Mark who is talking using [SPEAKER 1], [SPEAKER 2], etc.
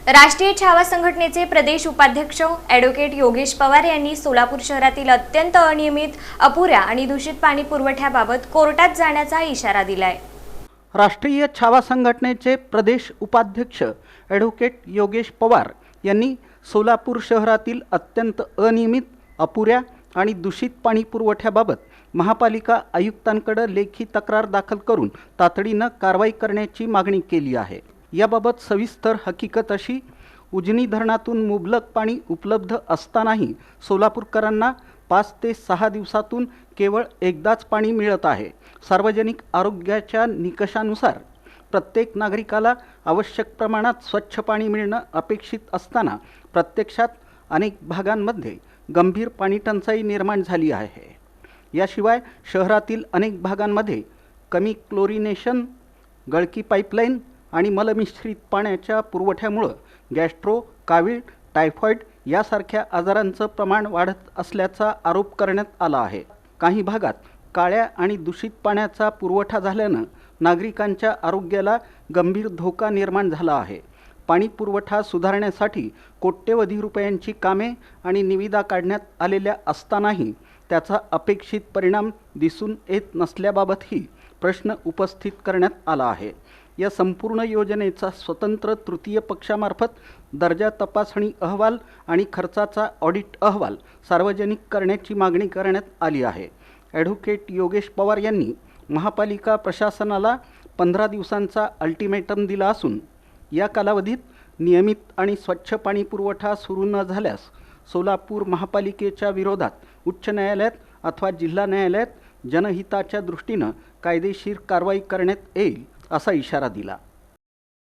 [SPEAKER 1] राष्ट्रीय छावा संघटनेचे प्रदेश उपाध्यक्ष ॲडव्होकेट योगेश पवार यांनी सोलापूर शहरातील अत्यंत अनियमित, अपुऱ्या आणि दूषित पाणी पुरवठ्याबाबत कोर्टात जाण्याचा इशारा दिलाय।
[SPEAKER 2] राष्ट्रीय छावा संघटनेचे प्रदेश उपाध्यक्ष ॲडव्होकेट योगेश पवार यांनी सोलापूर शहरातील अत्यंत अनियमित, अपुऱ्या आणि दूषित पाणी पुरवठ्याबाबत महापालिका आयुक्तांकडे लेखी तक्रार दाखल करून तातडीने कारवाई करण्याची मागणी केली आहे। याबाबत सविस्तर हकीकत अशी, उजनी धरणातून मुबलक पाणी उपलब्ध असतानाही सोलापूरकरांना 5 ते 6 दिवसातून केवळ एकदाच पाणी मिळत आहे। सार्वजनिक आरोग्याच्या निकषानुसार प्रत्येक नागरिकाला आवश्यक प्रमाणात स्वच्छ पाणी मिळणे अपेक्षित असताना प्रत्यक्षात अनेक भागांमध्ये गंभीर पाणी टंचाई निर्माण झाली आहे। याशिवाय शहरातील अनेक भागांमध्ये कमी क्लोरिनेशन, गळकी पाईपलाईन आणि मलमिश्रित पाण्याच्या पुरवठ्यामुळे गॅस्ट्रो, कावीळ, टायफॉइड यासारख्या आजारांचं प्रमाण वाढत असल्याचा आरोप करण्यात आला आहे। काही भागात काळ्या आणि दूषित पाण्याचा पुरवठा झाल्याने नागरिकांच्या आरोग्याला गंभीर धोका निर्माण झाला आहे। पाणी पुरवठा सुधारण्यासाठी कोट्यवधी रुपयांची कामे आणि निविदा काढण्यात आलेल्या असतानाही त्याचा अपेक्षित परिणाम दिसून येत नसल्याबाबतही प्रश्न उपस्थित करण्यात आला आहे। या संपूर्ण योजनेचा स्वतंत्र तृतीय पक्षामार्फत दर्जा तपासणी अहवाल आणि खर्चाचा ऑडिट अहवाल सार्वजनिक करण्याची मागणी करण्यात आली आहे। ॲडव्होकेट योगेश पवार यांनी महापालिका प्रशासनाला 15 दिवसांचा अल्टिमेटम दिला असून या कालावधीत नियमित आणि स्वच्छ पाणी पुरवठा सुरू न झाल्यास सोलापूर महापालिकेच्या विरोधात उच्च न्यायालयात अथवा जिल्हा न्यायालयात जनहिताच्या दृष्टीने कायदेशीर कारवाई करण्यात येईल असा इशारा दिला।